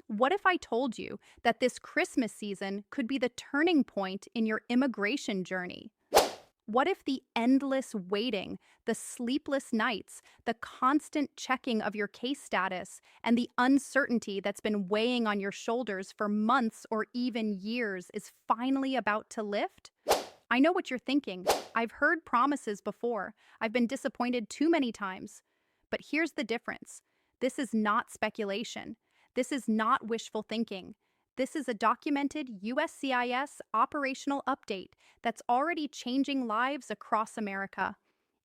What if I told you that this Christmas season could be the turning point in your immigration journey? What if the endless waiting, the sleepless nights, the constant checking of your case status, and the uncertainty that's been weighing on your shoulders for months or even years is finally about to lift? I know what you're thinking. I've heard promises before. I've been disappointed too many times. But here's the difference. This is not speculation. This is not wishful thinking. This is a documented USCIS operational update that's already changing lives across America.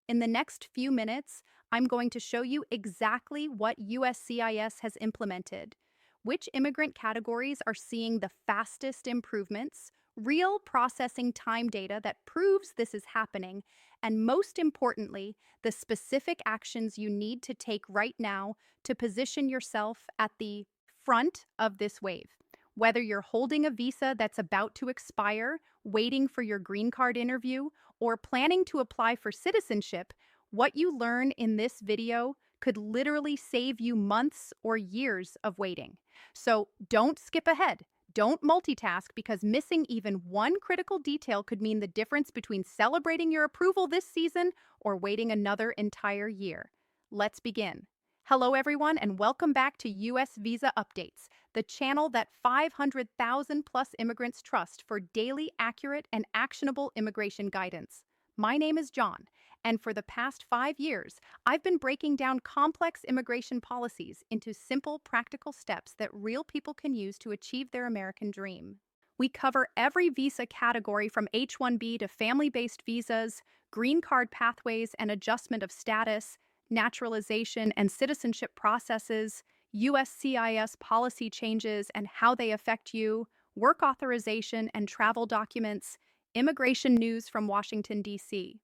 In the next few minutes, I'm going to show you exactly what USCIS has implemented, which immigrant categories are seeing the fastest improvements, real processing time data that proves this is happening, and most importantly, the specific actions you need to take right now to position yourself at the front of this wave. Whether you're holding a visa that's about to expire, waiting for your green card interview, or planning to apply for citizenship, what you learn in this video could literally save you months or years of waiting. So don't skip ahead. Don't multitask because missing even one critical detail could mean the difference between celebrating your approval this season or waiting another entire year. Let's begin. Hello, everyone, and welcome back to US Visa Updates, the channel that 500,000 plus immigrants trust for daily, accurate, and actionable immigration guidance. My name is John, and for the past 5 years, I've been breaking down complex immigration policies into simple, practical steps that real people can use to achieve their American dream. We cover every visa category from H-1B to family-based visas, green card pathways and adjustment of status, naturalization and citizenship processes, USCIS policy changes and how they affect you, work authorization and travel documents, immigration news from Washington, D.C.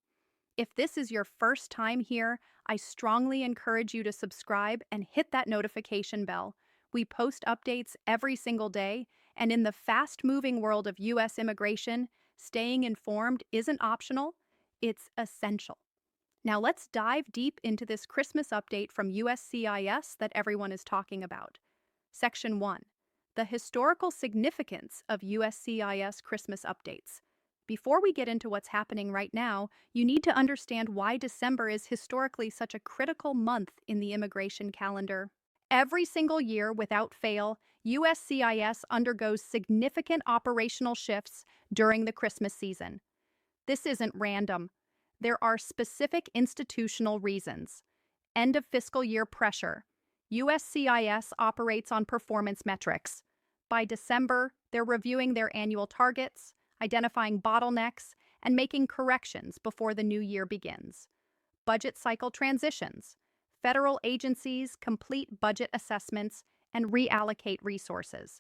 If this is your first time here, I strongly encourage you to subscribe and hit that notification bell. We post updates every single day, and in the fast-moving world of U.S. immigration, staying informed isn't optional, it's essential. Now let's dive deep into this Christmas update from USCIS that everyone is talking about. Section 1. The historical significance of USCIS Christmas updates. Before we get into what's happening right now, you need to understand why December is historically such a critical month in the immigration calendar. Every single year, without fail, USCIS undergoes significant operational shifts during the Christmas season. This isn't random. There are specific institutional reasons. End of fiscal year pressure. USCIS operates on performance metrics. By December, they're reviewing their annual targets, identifying bottlenecks, and making corrections before the new year begins. Budget cycle transitions. Federal agencies complete budget assessments and reallocate resources.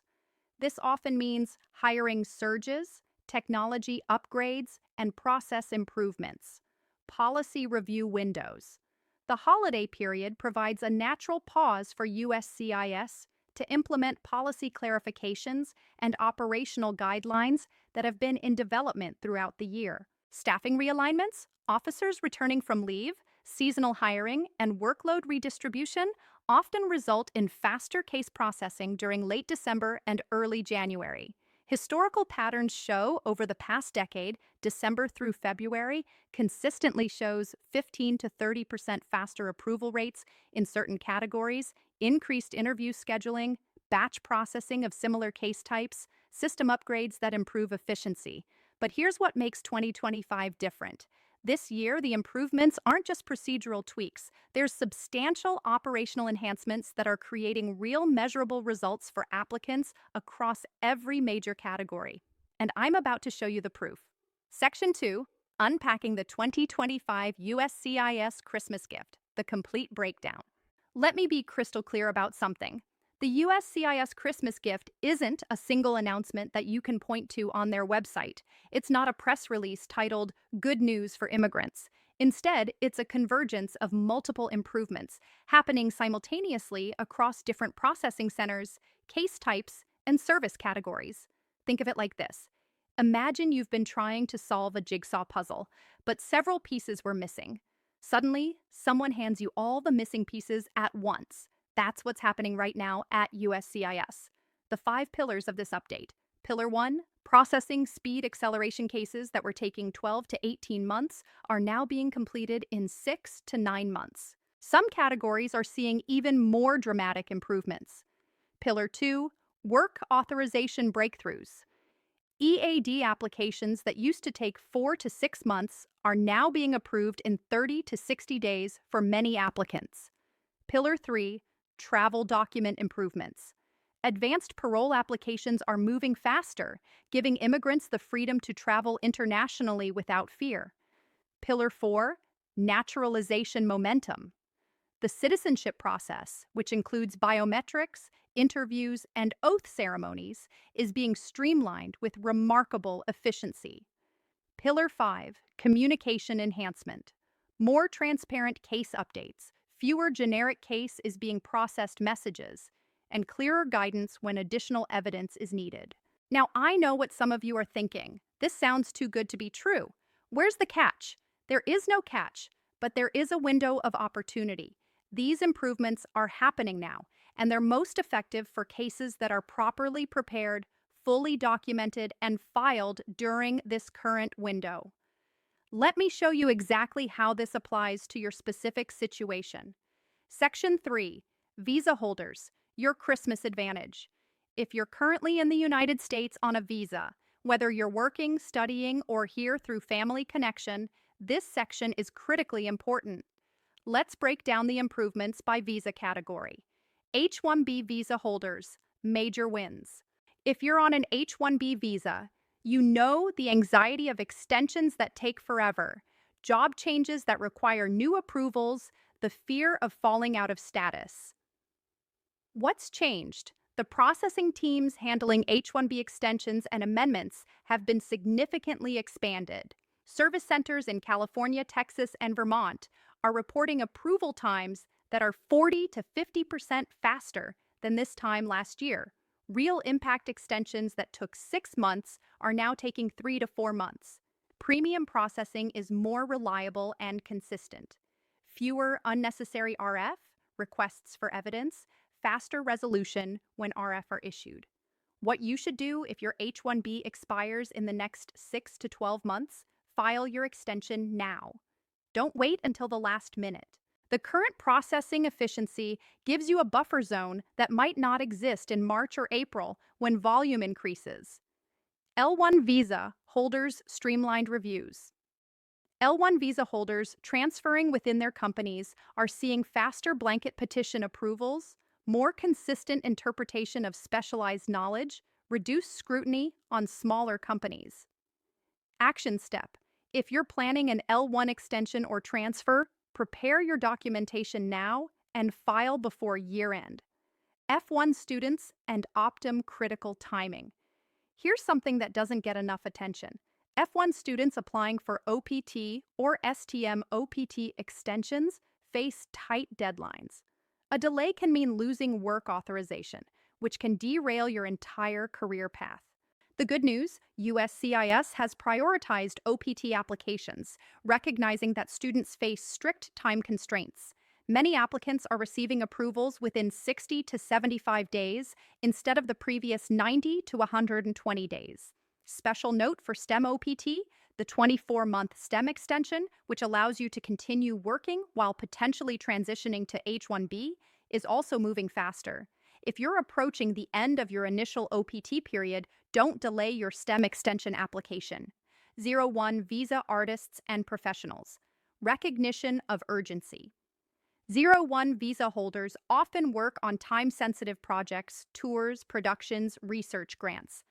This often means hiring surges, technology upgrades, and process improvements. Policy review windows. The holiday period provides a natural pause for USCIS to implement policy clarifications and operational guidelines that have been in development throughout the year. Staffing realignments, officers returning from leave, seasonal hiring, and workload redistribution often result in faster case processing during late December and early January. Historical patterns show over the past decade, December through February, consistently shows 15 to 30% faster approval rates in certain categories, increased interview scheduling, batch processing of similar case types, system upgrades that improve efficiency. But here's what makes 2025 different. This year, the improvements aren't just procedural tweaks. There's substantial operational enhancements that are creating real measurable results for applicants across every major category. And I'm about to show you the proof. Section 2, Unpacking the 2025 USCIS Christmas Gift, the complete breakdown. Let me be crystal clear about something. The USCIS Christmas gift isn't a single announcement that you can point to on their website. It's not a press release titled Good News for Immigrants. Instead, it's a convergence of multiple improvements happening simultaneously across different processing centers, case types, and service categories. Think of it like this. Imagine you've been trying to solve a jigsaw puzzle, but several pieces were missing. Suddenly, someone hands you all the missing pieces at once. That's what's happening right now at USCIS. The 5 pillars of this update. Pillar 1, processing speed acceleration cases that were taking 12 to 18 months are now being completed in 6 to 9 months. Some categories are seeing even more dramatic improvements. Pillar 2, work authorization breakthroughs. EAD applications that used to take 4 to 6 months are now being approved in 30 to 60 days for many applicants. Pillar 3, travel document improvements. Advanced parole applications are moving faster, giving immigrants the freedom to travel internationally without fear. Pillar 4, naturalization momentum. The citizenship process, which includes biometrics, interviews, and oath ceremonies, is being streamlined with remarkable efficiency. Pillar 5, communication enhancement. More transparent case updates, fewer generic case is being processed messages, and clearer guidance when additional evidence is needed. Now, I know what some of you are thinking. This sounds too good to be true. Where's the catch? There is no catch, but there is a window of opportunity. These improvements are happening now, and they're most effective for cases that are properly prepared, fully documented, and filed during this current window. Let me show you exactly how this applies to your specific situation. Section 3, Visa Holders, your Christmas advantage. If you're currently in the United States on a visa, whether you're working, studying, or here through family connection, this section is critically important. Let's break down the improvements by visa category. H-1B visa holders, major wins. If you're on an H-1B visa, you know the anxiety of extensions that take forever, job changes that require new approvals, the fear of falling out of status. What's changed? The processing teams handling H-1B extensions and amendments have been significantly expanded. Service centers in California, Texas, and Vermont are reporting approval times that are 40 to 50% faster than this time last year. Real impact extensions that took 6 months are now taking 3 to 4 months. Premium processing is more reliable and consistent. Fewer unnecessary RF, requests for evidence, faster resolution when RF are issued. What you should do if your H-1B expires in the next 6 to 12 months, file your extension now. Don't wait until the last minute. The current processing efficiency gives you a buffer zone that might not exist in March or April when volume increases. L1 visa holders streamlined reviews. L1 visa holders transferring within their companies are seeing faster blanket petition approvals, more consistent interpretation of specialized knowledge, reduced scrutiny on smaller companies. Action step. If you're planning an L1 extension or transfer, prepare your documentation now and file before year-end. F1 students and Optum critical timing. Here's something that doesn't get enough attention. F1 students applying for OPT or STM OPT extensions face tight deadlines. A delay can mean losing work authorization, which can derail your entire career path. The good news, USCIS has prioritized OPT applications, recognizing that students face strict time constraints. Many applicants are receiving approvals within 60 to 75 days instead of the previous 90 to 120 days. Special note for STEM OPT, the 24-month STEM extension, which allows you to continue working while potentially transitioning to H-1B, is also moving faster. If you're approaching the end of your initial OPT period, don't delay your STEM extension application. 01 Visa Artists and Professionals. Recognition of urgency. 01 visa holders often work on time-sensitive projects, tours, productions, research grants.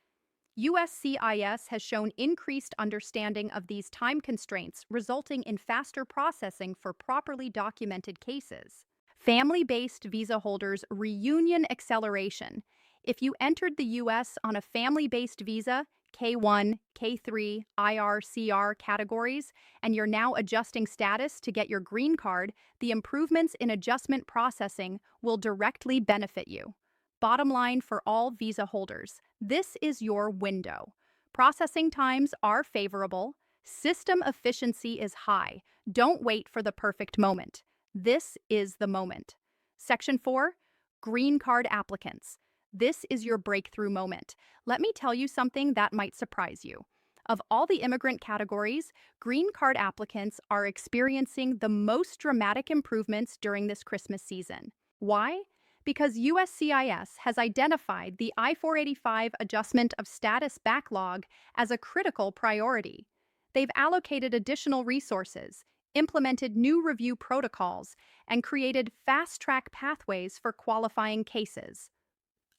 USCIS has shown increased understanding of these time constraints, resulting in faster processing for properly documented cases. Family-based visa holders reunion acceleration. If you entered the U.S. on a family-based visa, K1, K3, IR/CR categories, and you're now adjusting status to get your green card, the improvements in adjustment processing will directly benefit you. Bottom line for all visa holders, this is your window. Processing times are favorable. System efficiency is high. Don't wait for the perfect moment. This is the moment. Section 4, Green Card Applicants. This is your breakthrough moment. Let me tell you something that might surprise you. Of all the immigrant categories, green card applicants are experiencing the most dramatic improvements during this Christmas season. Why? Because USCIS has identified the I-485 adjustment of status backlog as a critical priority. They've allocated additional resources, implemented new review protocols, and created fast-track pathways for qualifying cases.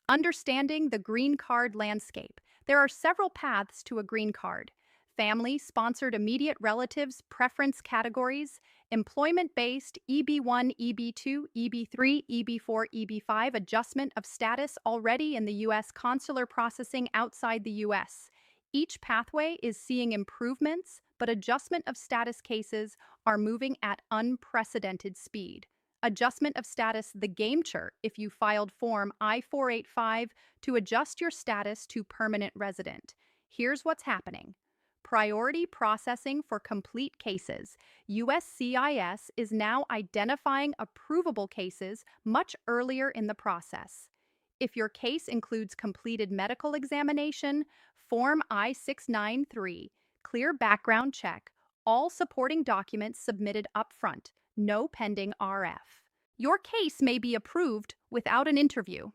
Understanding the green card landscape. There are several paths to a green card: family sponsored immediate relatives preference categories, employment based EB1, EB2, EB3, EB4, EB5 adjustment of status already in the U.S. consular processing outside the U.S. Each pathway is seeing improvements, but adjustment of status cases are moving at unprecedented speed. Adjustment of status the game changer if you filed Form I-485 to adjust your status to permanent resident. Here's what's happening. Priority processing for complete cases. USCIS is now identifying approvable cases much earlier in the process. If your case includes completed medical examination, Form I-693, clear background check, all supporting documents submitted upfront, no pending RF. Your case may be approved without an interview.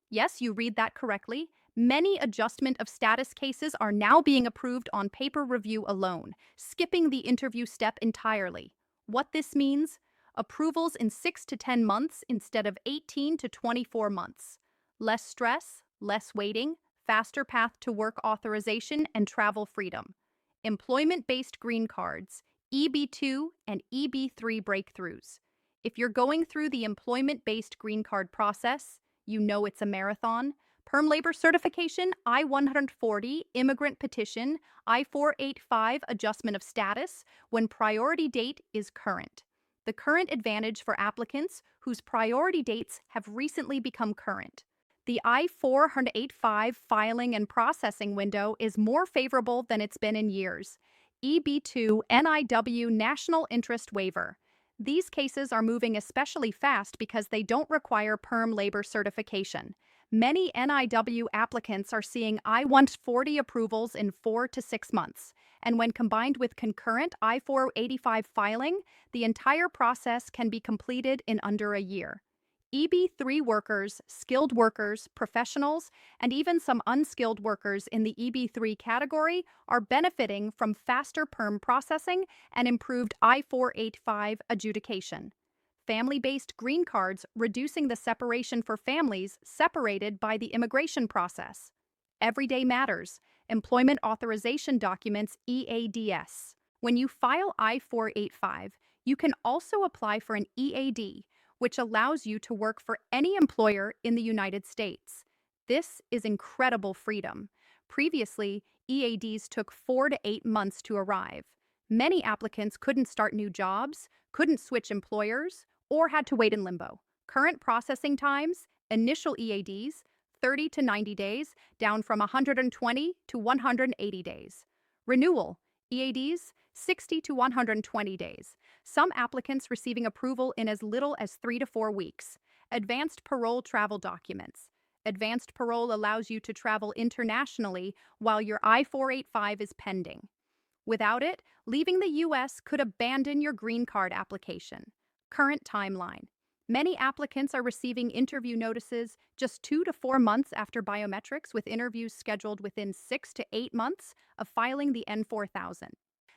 Yes, you read that correctly. Many adjustment of status cases are now being approved on paper review alone, skipping the interview step entirely. What this means? Approvals in 6 to 10 months instead of 18 to 24 months. Less stress, less waiting, faster path to work authorization and travel freedom. Employment-based green cards, EB2 and EB3 breakthroughs. If you're going through the employment-based green card process, you know it's a marathon. Perm labor certification, I-140, immigrant petition, I-485 adjustment of status when priority date is current. The current advantage for applicants whose priority dates have recently become current. The I-485 filing and processing window is more favorable than it's been in years. EB2 NIW National Interest Waiver. These cases are moving especially fast because they don't require perm labor certification. Many NIW applicants are seeing I-140 approvals in 4 to 6 months, and when combined with concurrent I-485 filing, the entire process can be completed in under a year. EB3 workers, skilled workers, professionals, and even some unskilled workers in the EB3 category are benefiting from faster perm processing and improved I-485 adjudication. Family-based green cards reducing the separation for families separated by the immigration process. Everyday matters. Employment authorization documents EADS. When you file I-485, you can also apply for an EAD, which allows you to work for any employer in the United States. This is incredible freedom. Previously, EADs took 4 to 8 months to arrive. Many applicants couldn't start new jobs, couldn't switch employers, or had to wait in limbo. Current processing times, initial EADs, 30 to 90 days, down from 120 to 180 days. Renewal, EADs, 60 to 120 days. Some applicants receiving approval in as little as 3 to 4 weeks. Advanced parole travel documents. Advanced parole allows you to travel internationally while your I-485 is pending. Without it, leaving the U.S. could abandon your green card application. Current timeline. Many applicants are receiving interview notices just 2 to 4 months after biometrics, with interviews scheduled within 6 to 8 months of filing the N4000.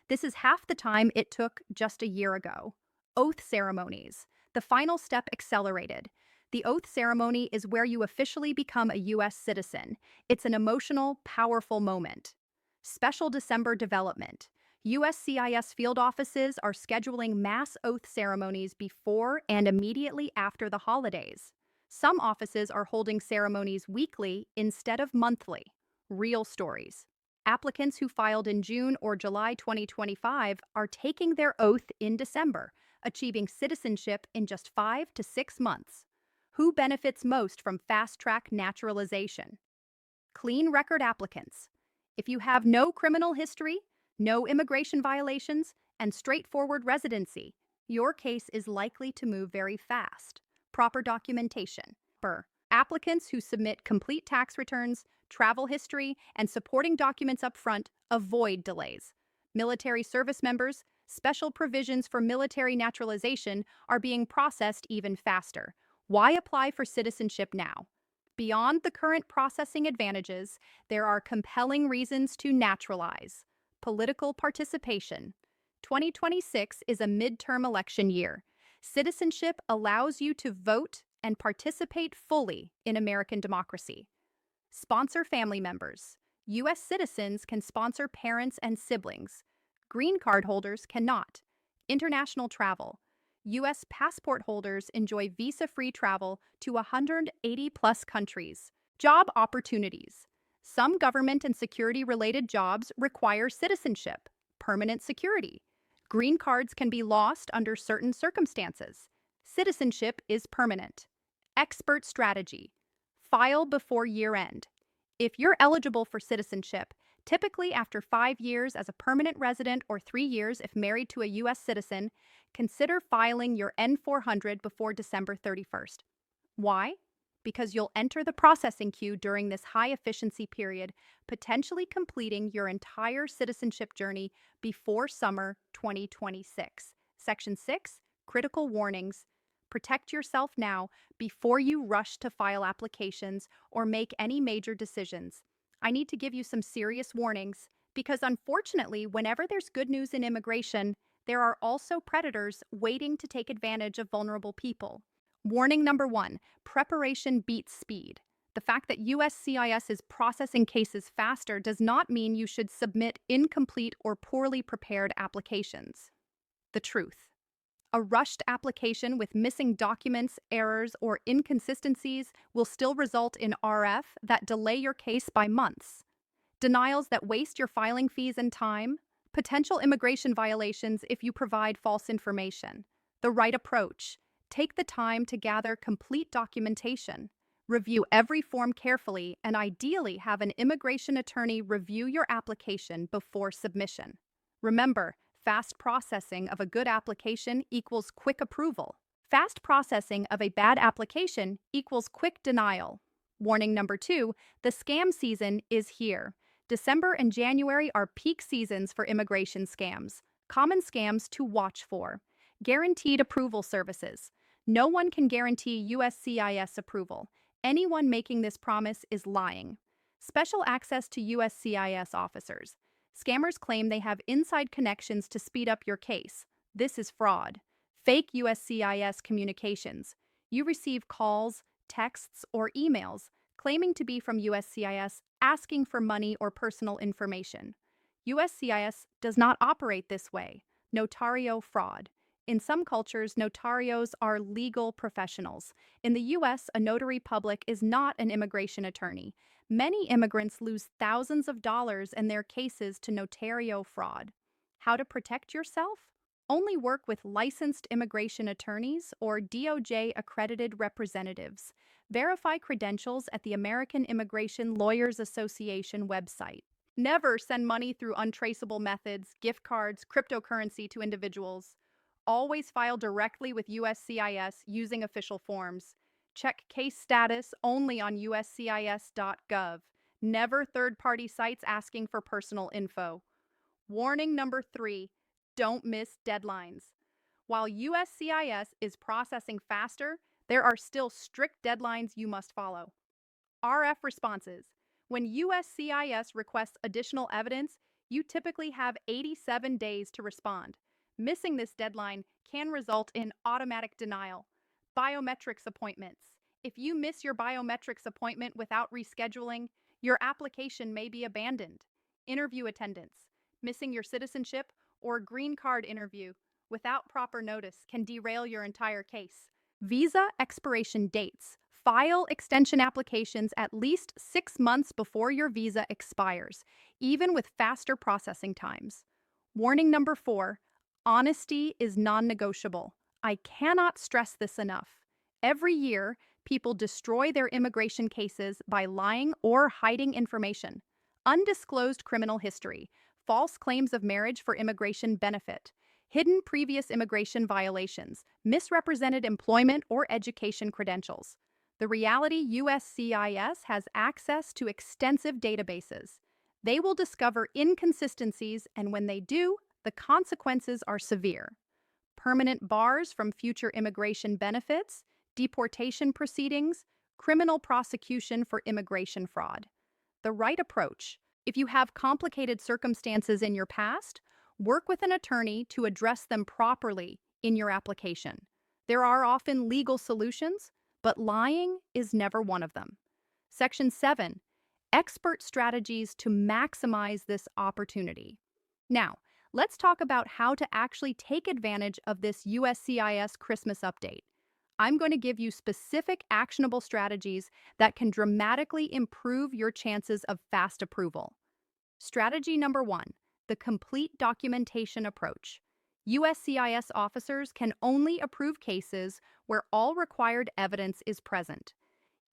This is half the time it took just a year ago. Oath ceremonies. The final step accelerated. The oath ceremony is where you officially become a U.S. citizen. It's an emotional, powerful moment. Special December development. USCIS field offices are scheduling mass oath ceremonies before and immediately after the holidays. Some offices are holding ceremonies weekly instead of monthly. Real stories. Applicants who filed in June or July 2025 are taking their oath in December, achieving citizenship in just 5 to 6 months. Who benefits most from fast-track naturalization? Clean record applicants. If you have no criminal history, no immigration violations, and straightforward residency, your case is likely to move very fast. Proper documentation. Applicants who submit complete tax returns, travel history, and supporting documents up front avoid delays. Military service members, special provisions for military naturalization are being processed even faster. Why apply for citizenship now? Beyond the current processing advantages, there are compelling reasons to naturalize. Political participation. 2026 is a midterm election year. Citizenship allows you to vote and participate fully in American democracy. Sponsor family members. U.S. citizens can sponsor parents and siblings. Green card holders cannot. International travel. U.S. passport holders enjoy visa-free travel to 180 plus countries. Job opportunities. Some government and security-related jobs require citizenship, permanent security. Green cards can be lost under certain circumstances. Citizenship is permanent. Expert strategy. File before year end. If you're eligible for citizenship, typically after 5 years as a permanent resident or 3 years if married to a U.S. citizen, consider filing your N-400 before December 31st. Why? Because you'll enter the processing queue during this high-efficiency period, potentially completing your entire citizenship journey before summer 2026. Section 6, Critical Warnings. Protect yourself now before you rush to file applications or make any major decisions. I need to give you some serious warnings because unfortunately, whenever there's good news in immigration, there are also predators waiting to take advantage of vulnerable people. Warning number 1, preparation beats speed. The fact that USCIS is processing cases faster does not mean you should submit incomplete or poorly prepared applications. The truth. A rushed application with missing documents, errors, or inconsistencies will still result in RF that delay your case by months. Denials that waste your filing fees and time. Potential immigration violations if you provide false information. The right approach. Take the time to gather complete documentation. Review every form carefully and ideally have an immigration attorney review your application before submission. Remember, fast processing of a good application equals quick approval. Fast processing of a bad application equals quick denial. Warning number 2, the scam season is here. December and January are peak seasons for immigration scams. Common scams to watch for. Guaranteed approval services. No one can guarantee USCIS approval. Anyone making this promise is lying. Special access to USCIS officers. Scammers claim they have inside connections to speed up your case. This is fraud. Fake USCIS communications. You receive calls, texts, or emails claiming to be from USCIS asking for money or personal information. USCIS does not operate this way. Notario fraud. In some cultures, notarios are legal professionals. In the U.S., a notary public is not an immigration attorney. Many immigrants lose thousands of dollars in their cases to notario fraud. How to protect yourself? Only work with licensed immigration attorneys or DOJ-accredited representatives. Verify credentials at the American Immigration Lawyers Association website. Never send money through untraceable methods, gift cards, cryptocurrency to individuals. Always file directly with USCIS using official forms. Check case status only on uscis.gov. Never third-party sites asking for personal info. Warning number 3, don't miss deadlines. While USCIS is processing faster, there are still strict deadlines you must follow. RF responses. When USCIS requests additional evidence, you typically have 87 days to respond. Missing this deadline can result in automatic denial. Biometrics appointments. If you miss your biometrics appointment without rescheduling, your application may be abandoned. Interview attendance. Missing your citizenship or green card interview without proper notice can derail your entire case. Visa expiration dates. File extension applications at least 6 months before your visa expires, even with faster processing times. Warning number 4, honesty is non-negotiable. I cannot stress this enough. Every year, people destroy their immigration cases by lying or hiding information. Undisclosed criminal history, false claims of marriage for immigration benefit, hidden previous immigration violations, misrepresented employment or education credentials. The reality USCIS has access to extensive databases. They will discover inconsistencies, and when they do, the consequences are severe. Permanent bars from future immigration benefits, deportation proceedings, criminal prosecution for immigration fraud. The right approach. If you have complicated circumstances in your past, work with an attorney to address them properly in your application. There are often legal solutions, but lying is never one of them. Section 7. Expert strategies to maximize this opportunity. Now, let's talk about how to actually take advantage of this USCIS Christmas update. I'm going to give you specific actionable strategies that can dramatically improve your chances of fast approval. Strategy number 1, the complete documentation approach. USCIS officers can only approve cases where all required evidence is present.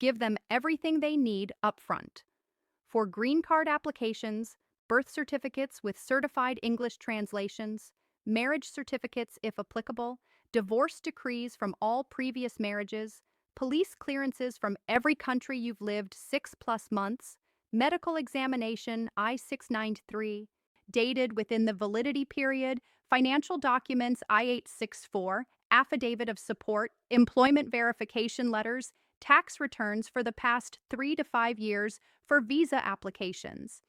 Give them everything they need up front. For green card applications, birth certificates with certified English translations, marriage certificates if applicable, divorce decrees from all previous marriages, police clearances from every country you've lived 6+ months, medical examination I-693, dated within the validity period, financial documents I-864, affidavit of support, employment verification letters, tax returns for the past 3 to 5 years for visa applications,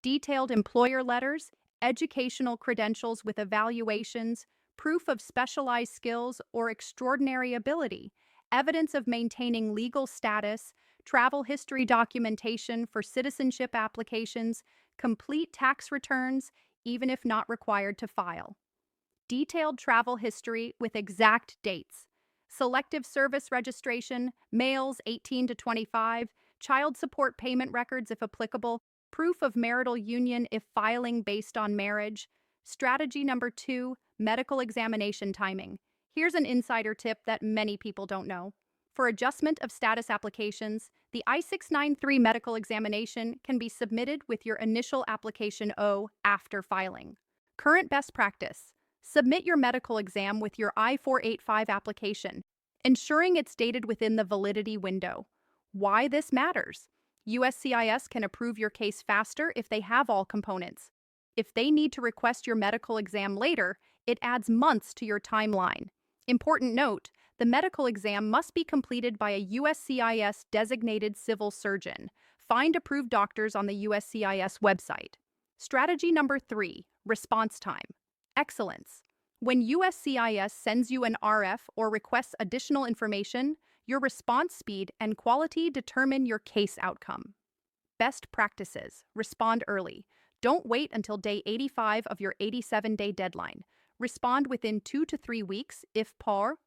detailed employer letters, educational credentials with evaluations, proof of specialized skills or extraordinary ability, evidence of maintaining legal status, travel history documentation for citizenship applications, complete tax returns, even if not required to file. Detailed travel history with exact dates. Selective service registration, males 18 to 25, child support payment records if applicable, proof of marital union if filing based on marriage. Strategy number 2, medical examination timing. Here's an insider tip that many people don't know. For adjustment of status applications, the I-693 medical examination can be submitted with your initial application O after filing. Current best practice. Submit your medical exam with your I-485 application, ensuring it's dated within the validity window. Why this matters? USCIS can approve your case faster if they have all components. If they need to request your medical exam later, it adds months to your timeline. Important note, the medical exam must be completed by a USCIS designated civil surgeon. Find approved doctors on the USCIS website. Strategy number 3, response time. Excellence. When USCIS sends you an RF or requests additional information, your response speed and quality determine your case outcome. Best practices. Respond early. Don't wait until day 85 of your 87-day deadline. Respond within 2 to 3 weeks, if par,